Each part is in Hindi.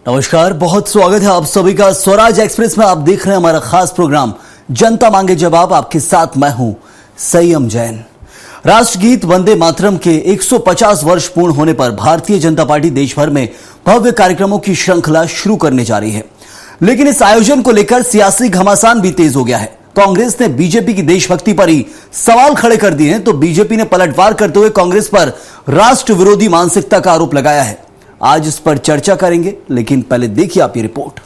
नमस्कार, बहुत स्वागत है आप सभी का स्वराज एक्सप्रेस में। आप देख रहे हैं हमारा खास प्रोग्राम जनता मांगे जवाब। आपके साथ मैं हूं संयम जैन। राष्ट्रगीत वंदे मातरम के 150 वर्ष पूर्ण होने पर भारतीय जनता पार्टी देश भर में भव्य कार्यक्रमों की श्रृंखला शुरू करने जा रही है, लेकिन इस आयोजन को लेकर सियासी घमासान भी तेज हो गया है। कांग्रेस ने बीजेपी की देशभक्ति पर ही सवाल खड़े कर दिए हैं, तो बीजेपी ने पलटवार करते हुए कांग्रेस पर राष्ट्र विरोधी मानसिकता का आरोप लगाया है। आज इस पर चर्चा करेंगे, लेकिन पहले देखिए आप ये रिपोर्ट।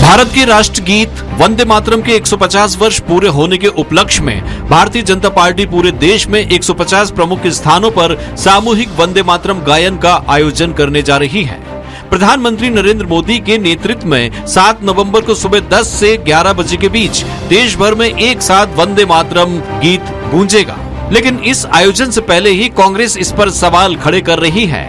भारत के राष्ट्रगीत वंदे मातरम के 150 वर्ष पूरे होने के उपलक्ष्य में भारतीय जनता पार्टी पूरे देश में 150 प्रमुख स्थानों पर सामूहिक वंदे मातरम गायन का आयोजन करने जा रही है। प्रधानमंत्री नरेंद्र मोदी के नेतृत्व में 7 नवंबर को सुबह 10 से 11 बजे के बीच देश भर में एक साथ वंदे मातरम गीत गूंजेगा। लेकिन इस आयोजन से पहले ही कांग्रेस इस पर सवाल खड़े कर रही है।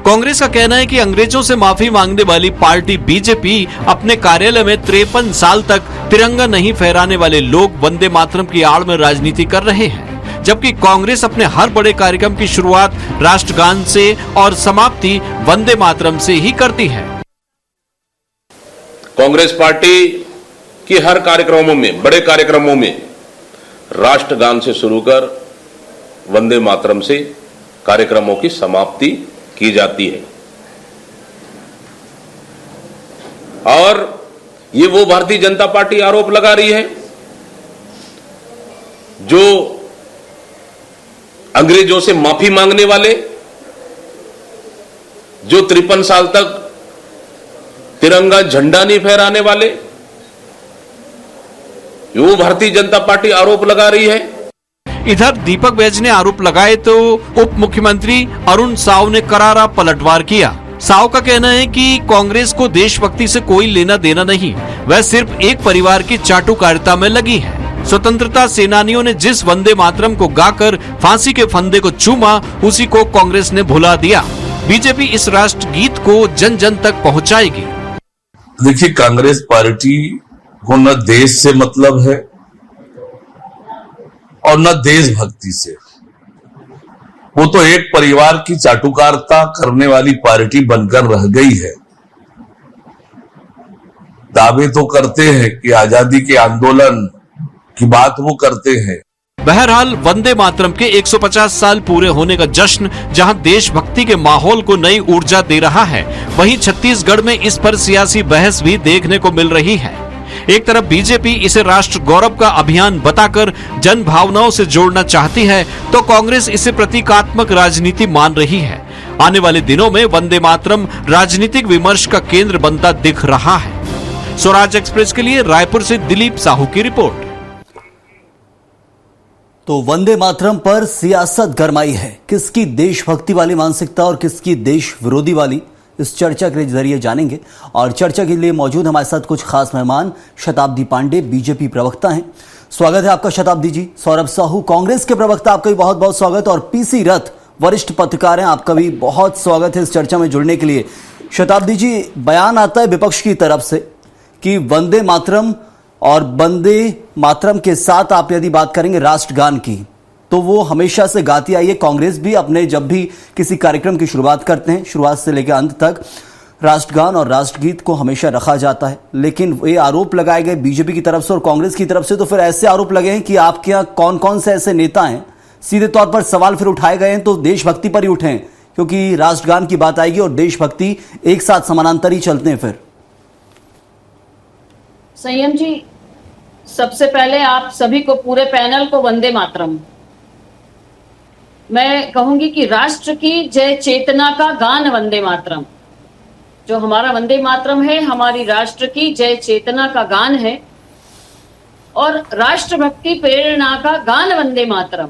कांग्रेस का कहना है कि अंग्रेजों से माफी मांगने वाली पार्टी बीजेपी अपने कार्यालय में 53 साल तक तिरंगा नहीं फहराने वाले लोग वंदे मातरम की आड़ में राजनीति कर रहे हैं, जबकि कांग्रेस अपने हर बड़े कार्यक्रम की शुरुआत राष्ट्रगान से और समाप्ति वंदे मातरम से ही करती है। कांग्रेस पार्टी की हर कार्यक्रमों में, बड़े कार्यक्रमों में राष्ट्रगान से शुरू कर वंदे मातरम से कार्यक्रमों की समाप्ति की जाती है। और ये वो भारतीय जनता पार्टी आरोप लगा रही है जो अंग्रेजों से माफी मांगने वाले, जो 53 साल तक तिरंगा झंडा नहीं फहराने वाले, वो भारतीय जनता पार्टी आरोप लगा रही है। इधर दीपक बैज ने आरोप लगाए तो उप मुख्यमंत्री अरुण साव ने करारा पलटवार किया। साव का कहना है कि कांग्रेस को देशभक्ति से कोई लेना देना नहीं, वह सिर्फ एक परिवार की चाटुकारिता में लगी है। स्वतंत्रता सेनानियों ने जिस वंदे मातरम को गाकर फांसी के फंदे को चूमा, उसी को कांग्रेस ने भुला दिया। बीजेपी इस राष्ट्र गीत को जन जन तक पहुंचाएगी। देखिए, कांग्रेस पार्टी को न देश से मतलब है और न देशभक्ति से। वो तो एक परिवार की चाटुकारिता करने वाली पार्टी बनकर रह गई है। दावे तो करते हैं कि आजादी के आंदोलन की बात वो करते हैं। बहरहाल वंदे मातरम के 150 साल पूरे होने का जश्न जहां देशभक्ति के माहौल को नई ऊर्जा दे रहा है, वहीं छत्तीसगढ़ में इस पर सियासी बहस भी देखने को मिल रही है। एक तरफ बीजेपी इसे राष्ट्र गौरव का अभियान बताकर जन भावनाओं से जोड़ना चाहती है, तो कांग्रेस इसे प्रतीकात्मक राजनीति मान रही है। आने वाले दिनों में वंदे मातरम राजनीतिक विमर्श का केंद्र बनता दिख रहा है। स्वराज एक्सप्रेस के लिए रायपुर से दिलीप साहू की रिपोर्ट। तो वंदे मातरम पर सियासत गरमाई है। किसकी देशभक्ति वाली मानसिकता और किसकी देश विरोधी वाली, इस चर्चा के जरिए जानेंगे। और चर्चा के लिए मौजूद हमारे साथ कुछ खास मेहमान। शताब्दी पांडे बीजेपी प्रवक्ता हैं, स्वागत है आपका शताब्दी जी। सौरभ साहू कांग्रेस के प्रवक्ता, आपका भी बहुत बहुत स्वागत। और पीसी रथ वरिष्ठ पत्रकार हैं, आपका भी बहुत स्वागत है इस चर्चा में जुड़ने के लिए। शताब्दी जी, बयान आता है विपक्ष की तरफ से कि वंदे मातरम और वंदे मातरम के साथ आप यदि बात करेंगे राष्ट्रगान की, तो वो हमेशा से गाती आई है। कांग्रेस भी अपने जब भी किसी कार्यक्रम की शुरुआत करते हैं, शुरुआत से लेकर अंत तक राष्ट्रगान और राष्ट्रगीत को हमेशा रखा जाता है। लेकिन ये आरोप लगाए गए बीजेपी की तरफ से और कांग्रेस की तरफ से, तो फिर ऐसे आरोप लगे हैं कि आपके यहाँ कौन कौन से ऐसे नेता हैं, सीधे तौर पर सवाल फिर उठाए गए हैं तो देशभक्ति पर ही उठे हैं, क्योंकि राष्ट्रगान की बात आएगी और देशभक्ति एक साथ समानांतर ही चलते हैं। फिर संयम जी, सबसे पहले आप सभी को, पूरे पैनल को वंदे मातरम। मैं कहूंगी कि राष्ट्र की जय चेतना का गान वंदे मातरम। जो हमारा वंदे मातरम है, हमारी राष्ट्र की जय चेतना का गान है और राष्ट्रभक्ति प्रेरणा का गान वंदे मातरम।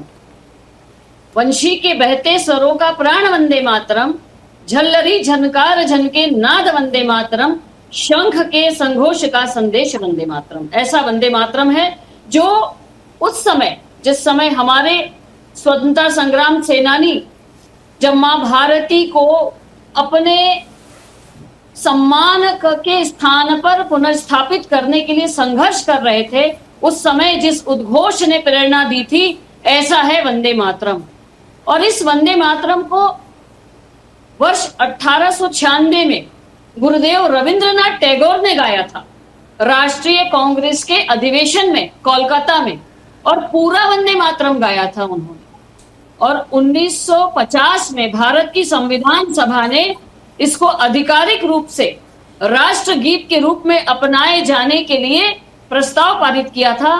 वंशी के बहते स्वरों का प्राण वंदे मातरम। झल्लरी झनकार झनके नाद वंदे मातरम। शंख के संघोष का संदेश वंदे मातरम। ऐसा वंदे मातरम है जो उस समय, जिस समय हमारे स्वतंत्रता संग्राम सेनानी जब मां भारती को अपने सम्मान के स्थान पर पुनर्स्थापित करने के लिए संघर्ष कर रहे थे, उस समय जिस उद्घोष ने प्रेरणा दी थी, ऐसा है वंदे मातरम। और इस वंदे मातरम को वर्ष 1896 में गुरुदेव रविंद्रनाथ टैगोर ने गाया था राष्ट्रीय कांग्रेस के अधिवेशन में कोलकाता में, और पूरा वंदे मातरम गाया था उन्होंने। और 1950 में भारत की संविधान सभा ने इसको आधिकारिक रूप से राष्ट्रगीत के रूप में अपनाए जाने के लिए प्रस्ताव पारित किया था।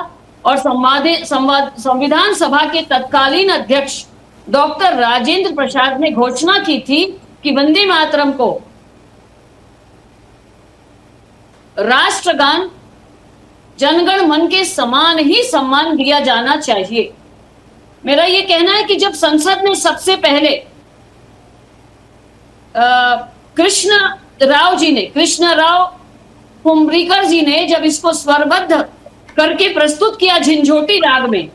और संविधान सभा के तत्कालीन अध्यक्ष डॉक्टर राजेंद्र प्रसाद ने घोषणा की थी कि वंदे मातरम को राष्ट्रगान जनगण मन के समान ही सम्मान दिया जाना चाहिए। मेरा ये कहना है कि जब संसद ने सबसे पहले कृष्ण राव कुंभरीकर जी ने जब इसको स्वरबद्ध करके प्रस्तुत किया झिंझोटी राग में,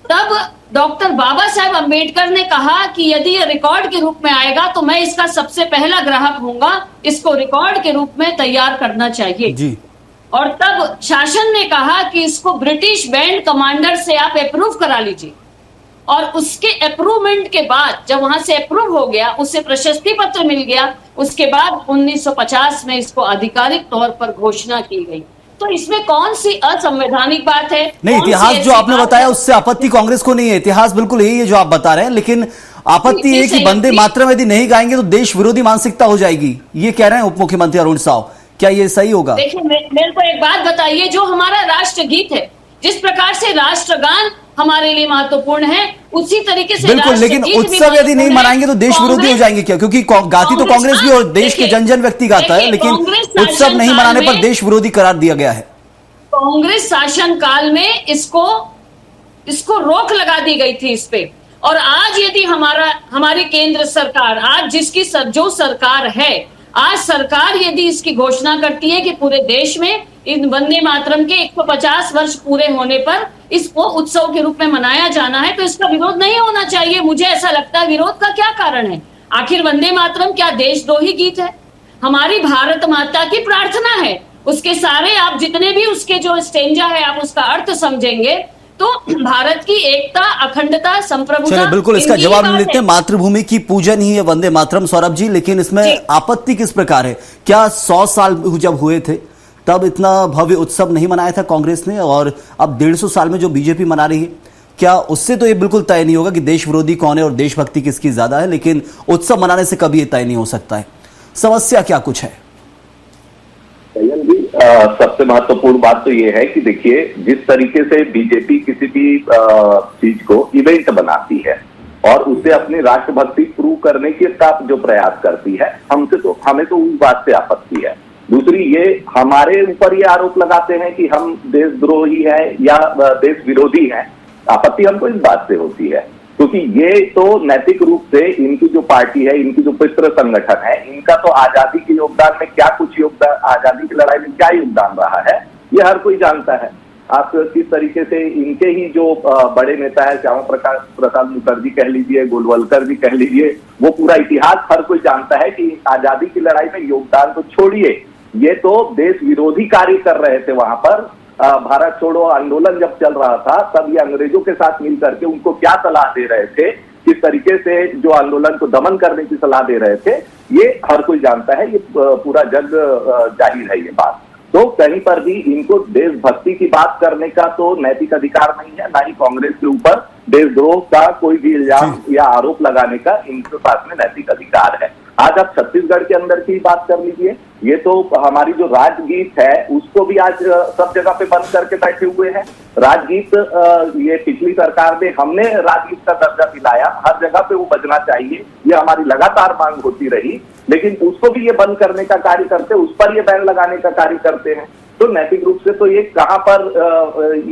तब डॉक्टर बाबा साहेब अंबेडकर ने कहा कि यदि यह रिकॉर्ड के रूप में आएगा तो मैं इसका सबसे पहला ग्राहक होऊंगा, इसको रिकॉर्ड के रूप में तैयार करना चाहिए जी। और तब शासन ने कहा कि इसको ब्रिटिश बैंड कमांडर से आप अप्रूव करा लीजिए। और उसके अप्रूवमेंट के बाद जब वहां से अप्रूव हो गया, उसे प्रशस्ति पत्र मिल गया, उसके बाद 1950 में इसको आधिकारिक तौर पर घोषणा की गई। तो इसमें कौन सी असंवैधानिक बात है? नहीं, इतिहास जो आपने बताया उससे आपत्ति कांग्रेस को नहीं है, इतिहास बिल्कुल यही है जो आप बता रहे हैं, लेकिन आपत्ति है कि वंदे मातरम यदि नहीं गाएंगे तो देश विरोधी मानसिकता हो जाएगी, ये कह रहे हैं उप मुख्यमंत्री अरुण साव। क्या ये सही होगा? देखिए, मेरे को एक बात बताइए, जो हमारा राष्ट्रगीत है, जिस प्रकार से राष्ट्रगान हमारे लिए महत्वपूर्ण है, उसी तरीके से बिल्कुल, लेकिन उत्सव यदि नहीं मनाएंगे तो देश विरोधी हो जाएंगे क्या? क्योंकि गाती तो कांग्रेस भी और देश के जन जन व्यक्ति गाता है, लेकिन उत्सव नहीं मनाने पर देश विरोधी करार दिया गया है। कांग्रेस शासन काल में इसको रोक लगा दी गई थी इस पे। और आज यदि हमारी केंद्र सरकार, आज जिसकी जो सरकार है, आज सरकार यदि इसकी घोषणा करती है कि पूरे देश में इन वंदे मातरम के 150 वर्ष पूरे होने पर इसको उत्सव के रूप में मनाया जाना है, तो इसका विरोध नहीं होना चाहिए। मुझे ऐसा लगता है, विरोध का क्या कारण है? आखिर वंदे मातरम क्या देशद्रोही गीत है? हमारी भारत माता की प्रार्थना है। उसके सारे आप जितने भी उसके जो स्टेंजा है आप उसका अर्थ समझेंगे तो भारत की एकता, अखंडता, संप्रभुता, बिल्कुल इसका जवाब लेते हैं। मातृभूमि की पूजन ही है वंदे मातरम, सौरभ जी, लेकिन इसमें आपत्ति किस प्रकार है? क्या 100 साल जब हुए थे तब इतना भव्य उत्सव नहीं मनाया था कांग्रेस ने, और अब 150 साल में जो बीजेपी मना रही है, क्या उससे तो ये बिल्कुल तय नहीं होगा कि देश विरोधी कौन है और देशभक्ति किसकी ज्यादा है, लेकिन उत्सव मनाने से कभी ये तय नहीं हो सकता है। समस्या क्या कुछ है? सबसे महत्वपूर्ण बात तो ये है कि देखिए, जिस तरीके से बीजेपी किसी भी चीज को इवेंट बनाती है और उसे अपनी राष्ट्रभक्ति प्रूव करने के का जो प्रयास करती है, हमें तो उस बात से आपत्ति है। दूसरी, ये हमारे ऊपर ये आरोप लगाते हैं कि हम देशद्रोही हैं या देश विरोधी हैं। आपत्ति हमको इस बात से होती है क्योंकि ये तो नैतिक रूप से इनकी जो पार्टी है, इनकी जो पितृ संगठन है, इनका तो आजादी के योगदान में क्या कुछ योगदान, आजादी की लड़ाई में क्या योगदान रहा है, ये हर कोई जानता है। आप किस तरीके से इनके ही जो बड़े नेता है, श्यामा प्रसाद मुखर्जी कह लीजिए, गोलवलकर जी कह लीजिए, वो पूरा इतिहास हर कोई जानता है कि आजादी की लड़ाई में योगदान तो छोड़िए, ये तो देश विरोधी कार्य कर रहे थे। वहां पर भारत छोड़ो आंदोलन जब चल रहा था तब ये अंग्रेजों के साथ मिल करके उनको क्या सलाह दे रहे थे, किस तरीके से जो आंदोलन को दमन करने की सलाह दे रहे थे, ये हर कोई जानता है, ये पूरा जग जाहिर है ये बात। तो कहीं पर भी इनको देशभक्ति की बात करने का तो नैतिक अधिकार नहीं है, ना ही कांग्रेस के ऊपर देशद्रोह का कोई भी इल्जाम या आरोप लगाने का इनके पास में नैतिक अधिकार है। आज आप छत्तीसगढ़ के अंदर की बात कर लीजिए, ये तो हमारी जो राजगीत है उसको भी आज सब जगह पे बंद करके बैठे हुए हैं। राजगीत ये पिछली सरकार में हमने राजगीत का दर्जा दिलाया, हर जगह पे वो बजना चाहिए, ये हमारी लगातार मांग होती रही, लेकिन उसको भी ये बंद करने का कार्य करते, उस पर ये बैन लगाने का कार्य करते हैं। तो नैतिक रूप से तो ये कहां पर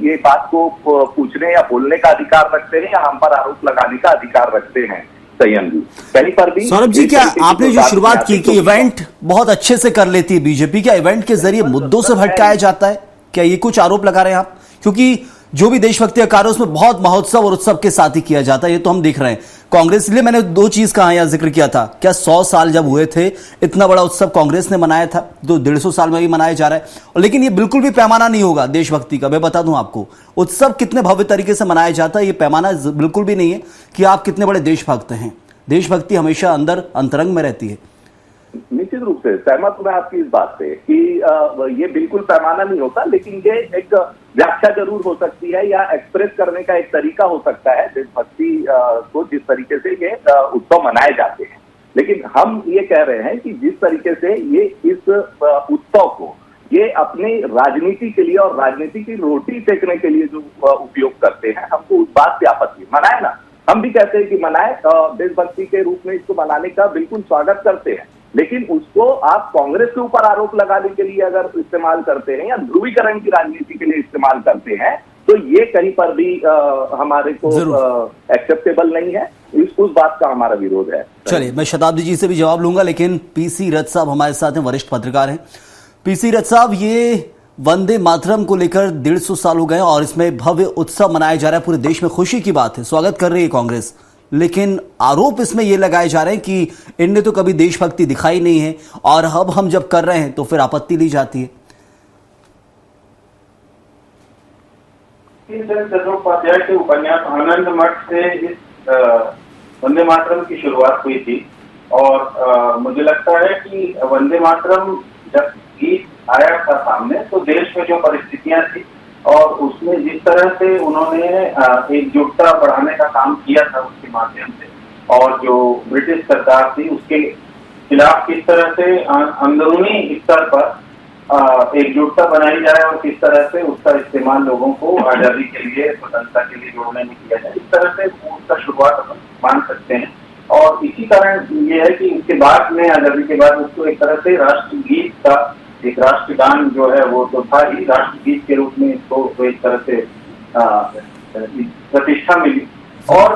ये बात को पूछने या बोलने का अधिकार रखते हैं या हम पर आरोप लगाने का अधिकार रखते हैं? कहीं पर भी सौरभ जी, क्या आपने जो शुरुआत की कि इवेंट बहुत अच्छे से कर लेती है बीजेपी, क्या इवेंट के जरिए मुद्दों से भटकाया जाता है? क्या ये कुछ आरोप लगा रहे हैं आप? क्योंकि जो भी देशभक्ति का कार्य उसमें बहुत महोत्सव और उत्सव के साथ ही किया जाता है, ये तो हम देख रहे हैं। कांग्रेस, इसलिए मैंने दो चीज कहा यहाँ जिक्र किया था। क्या 100 साल जब हुए थे इतना बड़ा उत्सव कांग्रेस ने मनाया था, तो 150 साल में भी मनाया जा रहा है, लेकिन ये बिल्कुल भी पैमाना नहीं होगा देशभक्ति का। मैं बता दूं आपको, उत्सव कितने भव्य तरीके से मनाया जाता है, ये पैमाना बिल्कुल भी नहीं है कि आप कितने बड़े देशभक्त हैं। देशभक्ति हमेशा अंदर अंतरंग में रहती है। निश्चित रूप से सहमत हूं मैं आपकी इस बात से कि ये बिल्कुल पैमाना नहीं होता, लेकिन ये एक व्याख्या जरूर हो सकती है या एक्सप्रेस करने का एक तरीका हो सकता है देशभक्ति को, जिस तरीके से ये उत्सव मनाए जाते हैं। लेकिन हम ये कह रहे हैं कि जिस तरीके से ये इस उत्सव को ये अपनी राजनीति के लिए और राजनीति की रोटी सेकने के लिए जो उपयोग करते हैं, हमको उस बात से आपत्ति। मनाए ना, हम भी कहते हैं कि मनाए, देशभक्ति के रूप में इसको मनाने का बिल्कुल स्वागत करते हैं, लेकिन उसको आप कांग्रेस के ऊपर आरोप लगाने के लिए अगर इस्तेमाल करते हैं या ध्रुवीकरण की राजनीति के लिए इस्तेमाल करते हैं, तो ये कहीं पर भी हमारे को एक्सेप्टेबल नहीं है। उस बात का हमारा विरोध है। चलिए, मैं शताब्दी जी से भी जवाब लूंगा, लेकिन पीसी रथ साहब हमारे साथ हैं, वरिष्ठ पत्रकार हैं। पीसी रथ साहब, ये वंदे मातरम को लेकर 150 साल हो गए और इसमें भव्य उत्सव मनाया जा रहा है, पूरे देश में खुशी की बात है, स्वागत कर रही है कांग्रेस, लेकिन आरोप इसमें ये लगाए जा रहे हैं कि इनने तो कभी देशभक्ति दिखाई नहीं है और अब हम जब कर रहे हैं तो फिर आपत्ति ली जाती है। चट्टोपाध्याय के उपन्यास आनंद मठ से इस वंदे मातरम की शुरुआत हुई थी और मुझे लगता है कि वंदे मातरम जब गीत आया था सामने, तो देश में जो परिस्थितियां थी और उसमें जिस तरह से उन्होंने एकजुटता बढ़ाने का काम किया था उसके माध्यम से, और जो ब्रिटिश सरकार थी उसके खिलाफ किस तरह से अंदरूनी स्तर पर एकजुटता बनाई जाए और किस तरह से उसका इस्तेमाल लोगों को आजादी के लिए, स्वतंत्रता के लिए जोड़ने में किया जाए, इस तरह से उसका शुरुआत हम मान सकते हैं। और इसी कारण ये है कि उसके बाद में, आजादी के बाद, उसको एक तरह से राष्ट्रगीत का एक राष्ट्रगान जो है वो तो था ही, राष्ट्रगीत के रूप में इसको एक तरह से प्रतिष्ठा मिली। और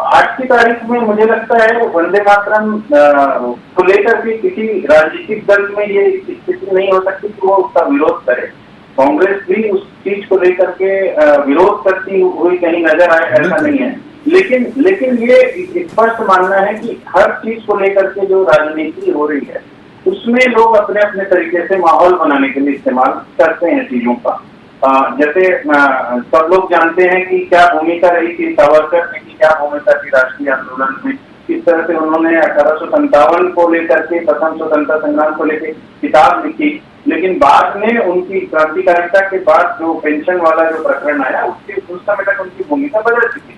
आज की तारीख में मुझे लगता है वंदे मातरम को लेकर के किसी राजनीतिक दल में ये स्थिति नहीं हो सकती कि वो उसका विरोध करे। कांग्रेस भी उस चीज को लेकर के विरोध करती हुई कहीं नजर आए, ऐसा नहीं है। लेकिन ये स्पष्ट मानना है कि हर चीज को लेकर के जो राजनीति हो रही है उसमें लोग अपने अपने तरीके से माहौल बनाने के लिए इस्तेमाल करते हैं चीजों का। जैसे सब लोग जानते हैं कि क्या भूमिका रही थी सावरकर की, क्या भूमिका थी राष्ट्रीय आंदोलन में, किस तरह से उन्होंने 1857 को लेकर के, प्रथम स्वतंत्रता संग्राम को लेकर किताब लिखी, लेकिन बाद में उनकी क्रांतिकारिता के बाद जो पेंशन वाला जो प्रकरण आया उस समय तक उनकी भूमिका बदल चुकी थी।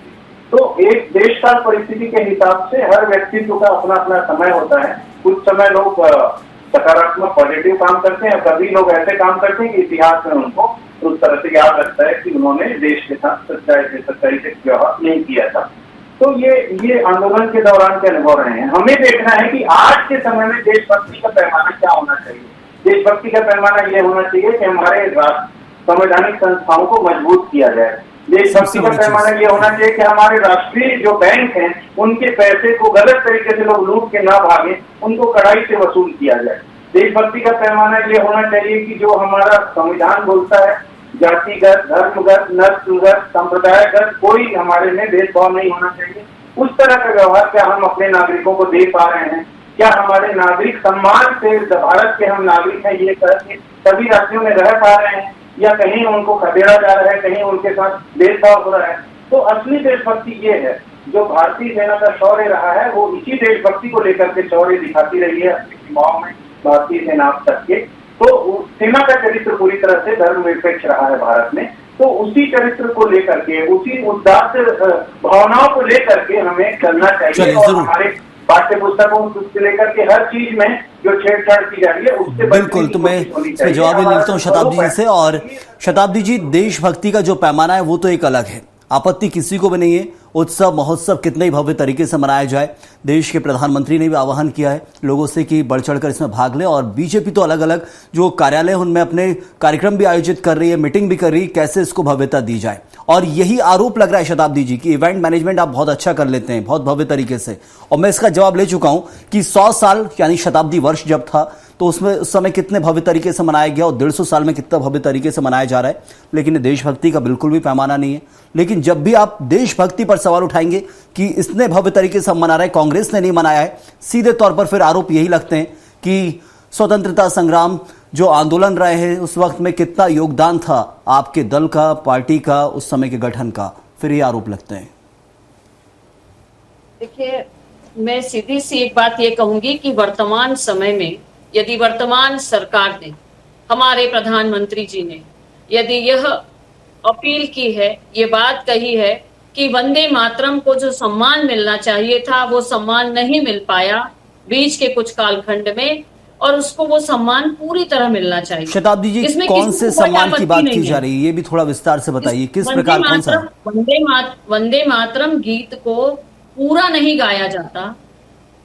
तो एक देश का परिस्थिति के हिसाब से हर व्यक्तित्व का अपना अपना समय होता है। कुछ समय लोग सकारात्मक पॉजिटिव काम करते हैं, कभी लोग ऐसे काम करते हैं कि इतिहास में उनको उस तरह से याद रखता है कि उन्होंने देश के साथ सच्चाई से व्यवहार नहीं किया था। तो ये आंदोलन के दौरान के अनुभव रहे हैं। हमें देखना है कि आज के समय में देशभक्ति का पैमाना क्या होना चाहिए। देशभक्ति का पैमाना ये होना चाहिए कि हमारे संवैधानिक संस्थाओं को मजबूत किया जाए। देशभक्ति का पैमाना ये होना चाहिए कि हमारे राष्ट्रीय जो बैंक हैं उनके पैसे को गलत तरीके से लोग लूट के ना भागे, उनको कड़ाई से वसूल किया जाए। देशभक्ति का पैमाना ये होना चाहिए कि जो हमारा संविधान बोलता है, जातिगत, धर्मगत, नस्लगत, संप्रदायगत कोई हमारे में भेदभाव नहीं होना चाहिए। उस तरह का व्यवहार क्या हम अपने नागरिकों को दे पा रहे हैं? क्या हमारे नागरिक सम्मान से भारत के हम नागरिक हैं ये करके सभी राज्यों में रह पा रहे हैं, या कहीं उनको खदेड़ा जा रहा है, कहीं उनके साथ भेदभाव हो रहा है? तो असली देशभक्ति ये है, जो भारतीय सेना का शौर्य रहा है वो इसी देशभक्ति को लेकर के शौर्य दिखाती रही है अपनी सीमाओं में, भारतीय सेना अब तक के। तो सेना का चरित्र पूरी तरह से धर्मनिरपेक्ष रहा है भारत में। तो उसी चरित्र को लेकर के, उसी उदात्त भावनाओं को लेकर के हमें चलना चाहिए और हमारे पाठ्य पुस्तकों से लेकर के हर चीज में जो छेड़छाड़ की जा रही है उससे बिल्कुल। तो मैं इसमें जवाब भी मिलता हूँ शताब्दी जी से। और शताब्दी जी, देशभक्ति का जो पैमाना है वो तो एक अलग है, आपत्ति किसी को भी नहीं है। उत्सव महोत्सव कितने ही भव्य तरीके से मनाया जाए, देश के प्रधानमंत्री ने भी आह्वान किया है लोगों से कि बढ़ चढ़कर इसमें भाग लें। और बीजेपी तो अलग अलग जो कार्यालय हैं उनमें अपने कार्यक्रम भी आयोजित कर रही है, मीटिंग भी कर रही है, कैसे इसको भव्यता दी जाए। और यही आरोप लग रहा है शताब्दी जी की इवेंट मैनेजमेंट आप बहुत अच्छा कर लेते हैं, बहुत भव्य तरीके से। और मैं इसका जवाब ले चुका हूं कि 100 साल यानी शताब्दी वर्ष जब था तो उसमें उस समय कितने भव्य तरीके से मनाया गया और 150 साल में कितना भव्य तरीके से मनाया जा रहा है, लेकिन देशभक्ति का बिल्कुल भी पैमाना नहीं है। लेकिन जब भी आप देशभक्ति पर सवाल उठाएंगे कि इतने भव्य तरीके से हम मना रहे हैं, कांग्रेस ने नहीं मनाया है, सीधे तौर पर फिर आरोप यही लगते हैं कि स्वतंत्रता संग्राम जो आंदोलन रहे हैं उस वक्त में कितना योगदान था आपके दल का, पार्टी का, उस समय के गठन का, फिर ये आरोप लगते हैं। देखिए, मैं सीधी सी एक बात ये कहूंगी कि वर्तमान समय में यदि वर्तमान सरकार ने, हमारे प्रधानमंत्री जी ने यदि यह अपील की है, ये बात कही है कि वंदे मातरम को जो सम्मान मिलना चाहिए था वो सम्मान नहीं मिल पाया बीच के कुछ कालखंड में, और उसको वो सम्मान पूरी तरह मिलना चाहिए। शताब्दी जी, कौन से सम्मान की बात की जा रही है, ये भी थोड़ा विस्तार से बताइए, किस प्रकार, कौन सा? वंदे मातरम गीत को पूरा नहीं गाया जाता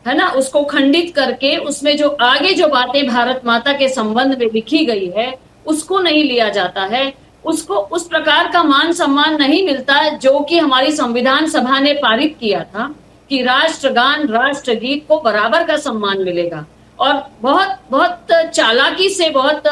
है ना, उसको खंडित करके उसमें जो आगे जो बातें भारत माता के संबंध में लिखी गई है उसको नहीं लिया जाता है, उसको उस प्रकार का मान सम्मान नहीं मिलता जो कि हमारी संविधान सभा ने पारित किया था कि राष्ट्रगान, राष्ट्रगीत को बराबर का सम्मान मिलेगा। और बहुत बहुत चालाकी से, बहुत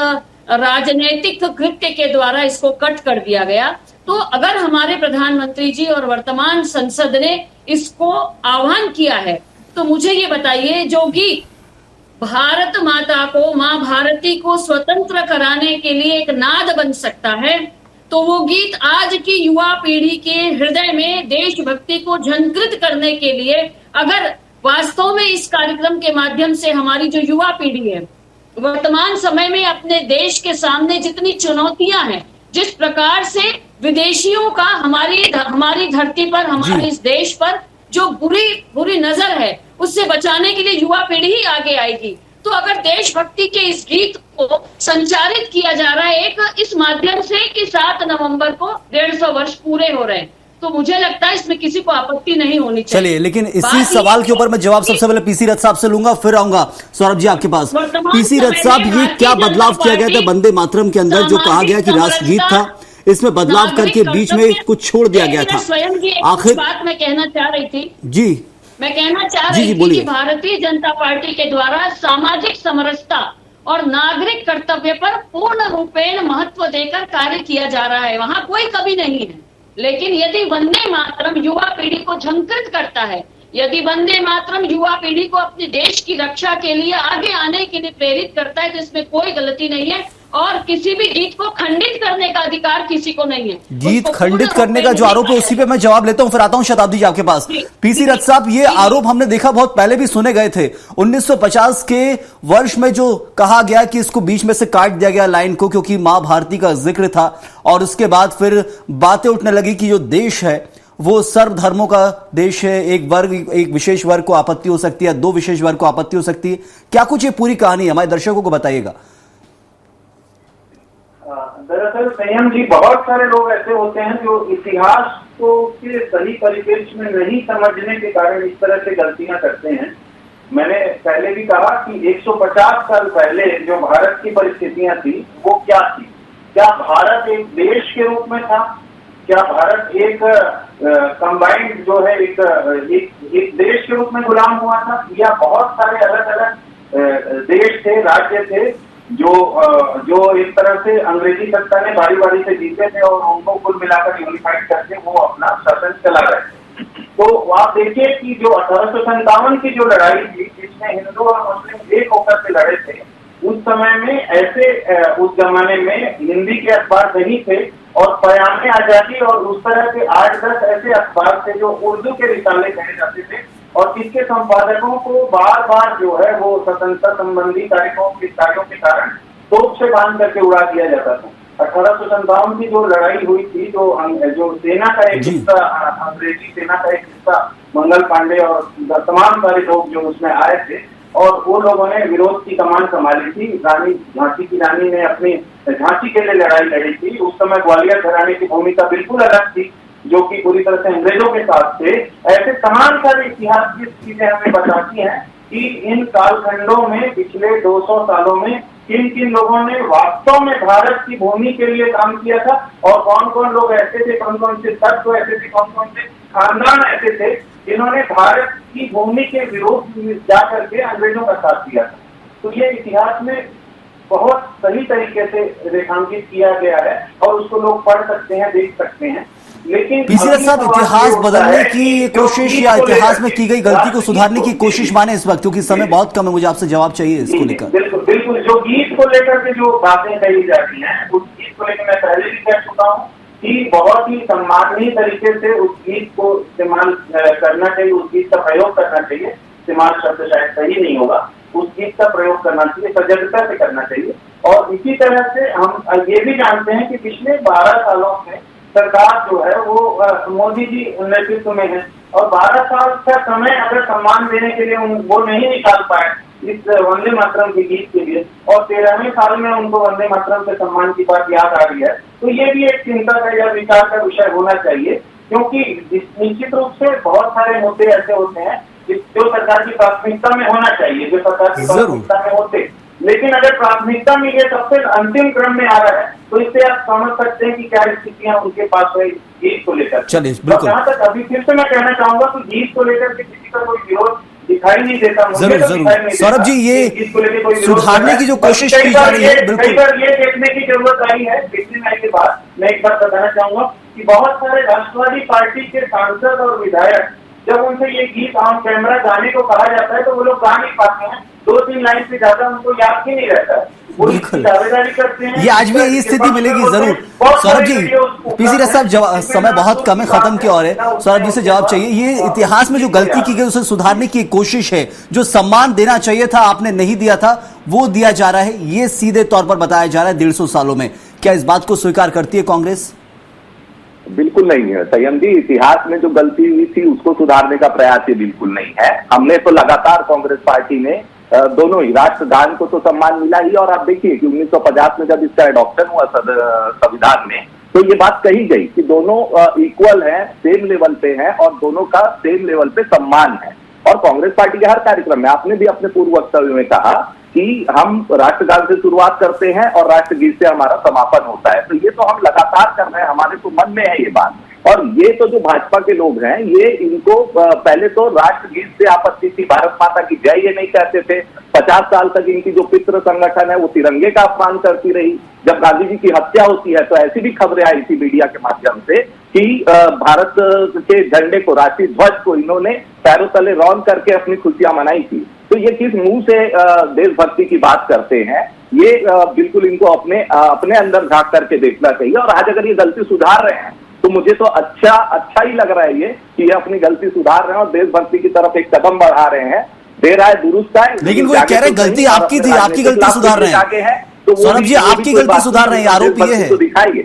राजनीतिक कृत्य के द्वारा इसको कट कर दिया गया। तो अगर हमारे प्रधानमंत्री जी और वर्तमान संसद ने इसको आह्वान किया है तो मुझे ये बताइए, जो गीत भारत माता को, माँ भारती को स्वतंत्र कराने के लिए एक नाद बन सकता है, तो वो गीत आज की युवा पीढ़ी के हृदय में देशभक्ति को झंकृत करने के लिए, अगर वास्तव में इस कार्यक्रम के माध्यम से हमारी जो युवा पीढ़ी है वर्तमान समय में अपने देश के सामने जितनी चुनौतियां हैं, जिस प्रकार से विदेशियों का हमारी धरती पर, हमारे इस देश पर जो बुरी नजर है, उससे बचाने के लिए युवा पीढ़ी ही आगे आएगी। तो अगर देशभक्ति के इस गीत को संचारित किया जा रहा है एक इस माध्यम से कि 7 नवंबर को 150 वर्ष पूरे हो रहे हैं, तो मुझे लगता है इसमें किसी को आपत्ति नहीं होनी चाहिए। चलिए, लेकिन इसी सवाल के ऊपर मैं जवाब सबसे पहले पीसी रथ साहब से लूंगा, फिर आऊंगा सौरभ जी आपके पास। पीसी रथ साहब, ये क्या बदलाव किया गया था वंदे मातरम के अंदर, जो कहा गया कि राष्ट्रगीत था, इसमें बदलाव करके बीच में कुछ छोड़ दिया गया था? आखिर बात मैं कहना चाह रही थी जी, मैं कहना चाह रही थी कि भारतीय जनता पार्टी के द्वारा सामाजिक समरसता और नागरिक कर्तव्य पर पूर्ण रूपेण महत्व देकर कार्य किया जा रहा है, वहां कोई कमी नहीं है। लेकिन यदि वंदे मातरम युवा पीढ़ी को झंकृत करता है, यदि वंदे मातरम युवा पीढ़ी को अपने देश की रक्षा के लिए आगे आने के लिए प्रेरित करता है, तो इसमें कोई गलती नहीं है, और किसी भी गीत को खंडित करने का अधिकार किसी को नहीं है। गीत खंडित करने का जो आरोप है उसी पे मैं जवाब लेता हूं, फिर आता हूं शताब्दी जी आपके पास। पीसी रथ साहब, ये आरोप हमने देखा बहुत पहले भी सुने गए थे। 1950 के वर्ष में जो कहा गया कि इसको बीच में से काट दिया गया लाइन को, क्योंकि मां भारती का जिक्र था, और उसके बाद फिर बातें उठने लगी कि जो देश है वो सर्वधर्मों का देश है, एक विशेष वर्ग को आपत्ति हो सकती है, 2 विशेष वर्ग को आपत्ति हो सकती है। क्या कुछ ये पूरी कहानी है, हमारे दर्शकों को बताइएगा। दरअसल संयम जी, बहुत सारे लोग ऐसे होते हैं जो इतिहास को के सही परिप्रेक्ष्य में नहीं समझने के कारण इस तरह से गलतियां करते हैं। मैंने पहले भी कहा कि 150 साल पहले जो भारत की परिस्थितियां थी वो क्या थी? क्या भारत एक देश के रूप में था? क्या भारत एक कंबाइंड जो है एक देश के रूप में गुलाम हुआ था, या बहुत सारे अलग अलग देश थे, राज्य थे जो एक तरह से अंग्रेजी सत्ता ने बारी बारी से जीते थे और उनको कुल मिलाकर यूनिफाइड करके वो अपना शासन चला रहे थे? तो आप देखिए कि जो 1857 की जो लड़ाई थी, जिसमें हिंदू और मुस्लिम एक होकर के लड़े थे, उस समय में ऐसे उस जमाने में हिंदी के अखबार नहीं थे, और पयामे आजादी और उस तरह के 8-10 ऐसे अखबार थे जो उर्दू के रिसाले कहे जाते थे, और इसके संपादकों को बार बार जो है वो स्वतंत्रता संबंधी कार्यों के कारण तोप से बांध करके उड़ा दिया जाता था। 1857 की जो लड़ाई हुई थी, जो सेना का एक हिस्सा, अंग्रेजी सेना का एक हिस्सा, मंगल पांडे और तमाम सारे लोग जो उसमें आए थे, और वो लोगों ने विरोध की कमान संभाली थी। रानी झांसी की रानी ने अपनी झांसी के लिए लड़ाई लड़ी थी। उस समय ग्वालियर घराने की भूमिका बिल्कुल अलग थी, जो कि पूरी तरह से अंग्रेजों के साथ थे। ऐसे तमाम सारे इतिहास की चीजें हमें बताती हैं कि इन कालखंडों में, पिछले 200 सालों में किन किन लोगों ने वास्तव में भारत की भूमि के लिए काम किया था, और कौन कौन लोग ऐसे थे, कौन कौन से तत्व ऐसे थे, कौन कौन से खानदान ऐसे थे जिन्होंने भारत की भूमि के विरोध में जा करके अंग्रेजों का साथ दिया था। तो ये इतिहास में बहुत सही तरीके से रेखांकित किया गया है और उसको लोग पढ़ सकते हैं, देख सकते हैं। लेकिन पीसी रथ साहब, इतिहास बदलने की कोशिश या इतिहास में की गई गलती को सुधारने की कोशिश माने इस वक्त, क्योंकि समय बहुत कम है, मुझे आपसे जवाब चाहिए इसको लेकर। बिल्कुल बिल्कुल, जो गीत को लेकर के जो बातें कही जा रही हैं, उस गीत को लेकर मैं पहले भी कह चुका हूँ कि बहुत ही सम्माननीय तरीके से उस गीत को इस्तेमाल करना चाहिए, उस गीत का प्रयोग करना चाहिए। इस्तेमाल शब्द शायद सही नहीं होगा, उस गीत का प्रयोग करना चाहिए, सजगता से करना चाहिए। और इसी तरह से हम ये भी जानते हैं कि पिछले 12 सालों में सरकार जो है वो मोदी जी नेतृत्व में है और 12 साल का समय अगर सम्मान देने के लिए वो नहीं निकाल पाए इस वंदे मातरम के गीत के लिए, और 13वें साल में उनको वंदे मातरम के सम्मान की बात याद आ रही है, तो ये भी एक चिंता का या विचार का विषय होना चाहिए। क्योंकि निश्चित रूप से बहुत सारे मुद्दे ऐसे होते हैं जो सरकार की प्राथमिकता में होना चाहिए, जो सरकार की प्राथमिकता में होते, लेकिन अगर प्राथमिकता में ये सबसे अंतिम क्रम में आ रहा है तो इससे आप समझ सकते हैं कि क्या स्थितियां उनके पास है गीत को लेकर। चलिए, बिल्कुल। जहाँ तक अभी फिर से मैं कहना चाहूंगा कि गीत को लेकर के किसी का कोई विरोध दिखाई नहीं देता। जरूर जरूर सौरभ जी, ये सुधारने की जो कोशिश की जा रही है, कई बार ये देखने की जरूरत आई है। देखने के बाद मैं एक बात बताना चाहूंगा कि बहुत सारे राष्ट्रवादी पार्टी के सांसद और विधायक जब उनसे ये गीत ऑन कैमरा गाने को कहा जाता है तो वो लोग गा नहीं पाते हैं, 2-3 लाइन से ज्यादा उनको याद ही नहीं रहता है। दावेदारी करते हैं। ये आज भी यही स्थिति मिलेगी जरूर। सौरभ जी, पीसी रथ साहब, समय बहुत कम है, खत्म की ओर है। सौरभ जी से जवाब चाहिए, ये इतिहास में जो गलती की गई उसे सुधारने की कोशिश है, जो सम्मान देना चाहिए था आपने नहीं दिया था वो दिया जा रहा है, ये सीधे तौर पर बताया जा रहा है 150 सालों में। क्या इस बात को स्वीकार करती है कांग्रेस? बिल्कुल नहीं है संयम जी, इतिहास में जो गलती हुई थी उसको सुधारने का प्रयास ये बिल्कुल नहीं है। हमने तो लगातार कांग्रेस पार्टी ने दोनों ही राष्ट्रगान को तो सम्मान मिला ही, और आप देखिए कि 1950 में जब इसका एडॉप्शन हुआ संविधान में तो ये बात कही गई कि दोनों इक्वल हैं, सेम लेवल पे हैं और दोनों का सेम लेवल पे सम्मान है। और कांग्रेस पार्टी के हर कार्यक्रम में आपने भी अपने पूर्व वक्तव्य में कहा कि हम राष्ट्रगान से शुरुआत करते हैं और राष्ट्रगीत से हमारा समापन होता है, तो ये तो हम लगातार कर रहे हैं, हमारे तो मन में है ये बात। और ये तो जो भाजपा के लोग हैं ये इनको पहले तो राष्ट्रगीत से आपत्ति थी, भारत माता की जय ये नहीं कहते थे। 50 साल तक इनकी जो पितृ संगठन है वो तिरंगे का अपमान करती रही। जब गांधी जी की हत्या होती है तो ऐसी भी खबरें आई थी मीडिया के माध्यम से कि भारत के झंडे को, राष्ट्रीय ध्वज को इन्होंने पैरों तले रौंद करके अपनी खुशियां मनाई थी। तो ये किस मुंह से देशभक्ति की बात करते हैं, ये बिल्कुल इनको अपने अंदर झांक करके देखना चाहिए। और आज अगर ये गलती सुधार रहे हैं तो मुझे तो अच्छा ही लग रहा है ये कि ये अपनी गलती सुधार रहे हैं और देशभक्ति की तरफ एक कदम बढ़ा रहे हैं। देर आए दुरुस्त आए, लेकिन वो कह रहे हैं गलती आपकी थी, आपकी गलती सुधार रहे हैं। सौरभ जी, आपकी गलती सुधार रहे हैं, आरोप ये है। दिखाइए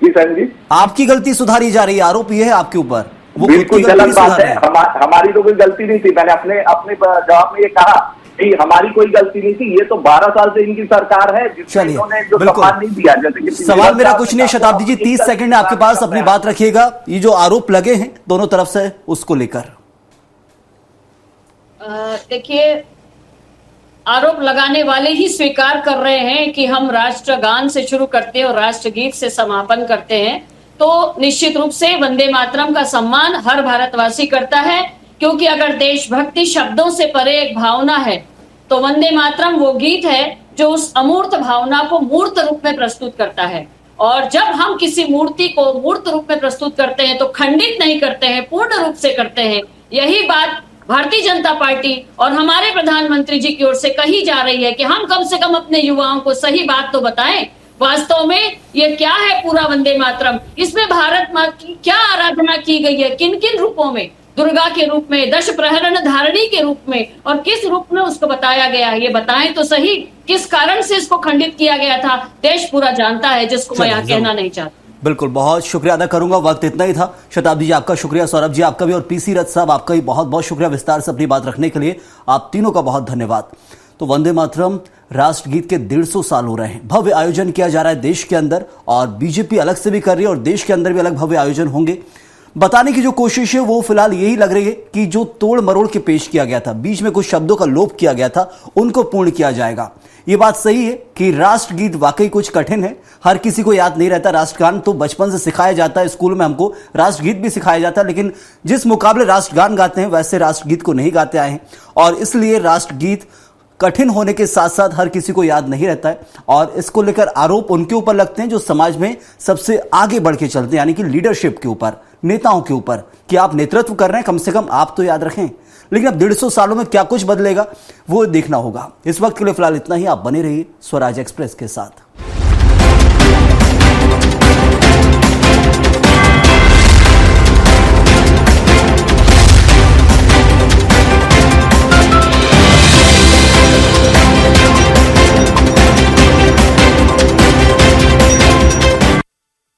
जी संजय जी, आपकी गलती सुधारी जा रही है, आरोप ये है आपके ऊपर। वो बिल्कुल गलत बात है। हमारी तो कोई गलती नहीं थी, मैंने अपने जवाब में ये कहा कि हमारी कोई गलती नहीं थी। ये तो 12 साल से इनकी सरकार है जिसने इन्होंने जो सम्मान नहीं दिया। जैसे कि सवाल मेरा कुछ नहीं, शताब्दी जी 30 सेकंड है आपके पास, अपनी बात रखिएगा। ये जो आरोप लगे हैं दोनों तरफ से उसको लेकर देखिए, आरोप लगाने वाले ही स्वीकार कर रहे हैं कि हम राष्ट्रगान से शुरू करते हैं और राष्ट्रगीत से समापन करते हैं, तो निश्चित रूप से वंदे मातरम का सम्मान हर भारतवासी करता है। क्योंकि अगर देशभक्ति शब्दों से परे एक भावना है तो वंदे मातरम वो गीत है जो उस अमूर्त भावना को मूर्त रूप में प्रस्तुत करता है। और जब हम किसी मूर्ति को मूर्त रूप में प्रस्तुत करते हैं तो खंडित नहीं करते हैं, पूर्ण रूप से करते हैं। यही बात भारतीय जनता पार्टी और हमारे प्रधानमंत्री जी की ओर से कही जा रही है कि हम कम से कम अपने युवाओं को सही बात तो बताएं, वास्तव में ये क्या है पूरा वंदे मातरम, इसमें भारत माँ की क्या आराधना की गई है, किन किन रूपों में, दुर्गा के रूप में, दश प्रहरण धारणी के रूप में, और किस रूप में उसको बताया गया है, ये बताएं तो सही। किस कारण से इसको खंडित किया गया था, देश पूरा जानता है, जिसको मैं यहाँ कहना नहीं चाहता। बिल्कुल, बहुत शुक्रिया अदा करूंगा, वक्त इतना ही था। शताब्दी जी आपका शुक्रिया, सौरभ जी आपका भी, और पीसी रथ साहब आपका भी बहुत बहुत शुक्रिया विस्तार से अपनी बात रखने के लिए। आप तीनों का बहुत धन्यवाद। तो वंदे मातरम राष्ट्रगीत के 150 साल हो रहे हैं, भव्य आयोजन किया जा रहा है देश के अंदर, और बीजेपी अलग से भी कर रही है और देश के अंदर भी अलग भव्य आयोजन होंगे। बताने की जो कोशिश है वो फिलहाल यही लग रही है कि जो तोड़ मरोड़ के पेश किया गया था, बीच में कुछ शब्दों का लोप किया गया था, उनको पूर्ण किया जाएगा। ये बात सही है कि राष्ट्रगीत वाकई कुछ कठिन है, हर किसी को याद नहीं रहता। राष्ट्रगान तो बचपन से सिखाया जाता है, स्कूल में हमको राष्ट्रगीत भी सिखाया जाता है, लेकिन जिस मुकाबले राष्ट्रगान गाते हैं वैसे राष्ट्रगीत को नहीं गाते आए हैं, और इसलिए राष्ट्रगीत कठिन होने के साथ साथ हर किसी को याद नहीं रहता है। और इसको लेकर आरोप उनके ऊपर लगते हैं जो समाज में सबसे आगे बढ़ के चलते हैं, यानी कि लीडरशिप के ऊपर, नेताओं के ऊपर, कि आप नेतृत्व कर रहे हैं, कम से कम आप तो याद रखें। लेकिन अब 150 सालों में क्या कुछ बदलेगा वो देखना होगा। इस वक्त के लिए फिलहाल इतना ही। आप बने रहिए स्वराज एक्सप्रेस के साथ।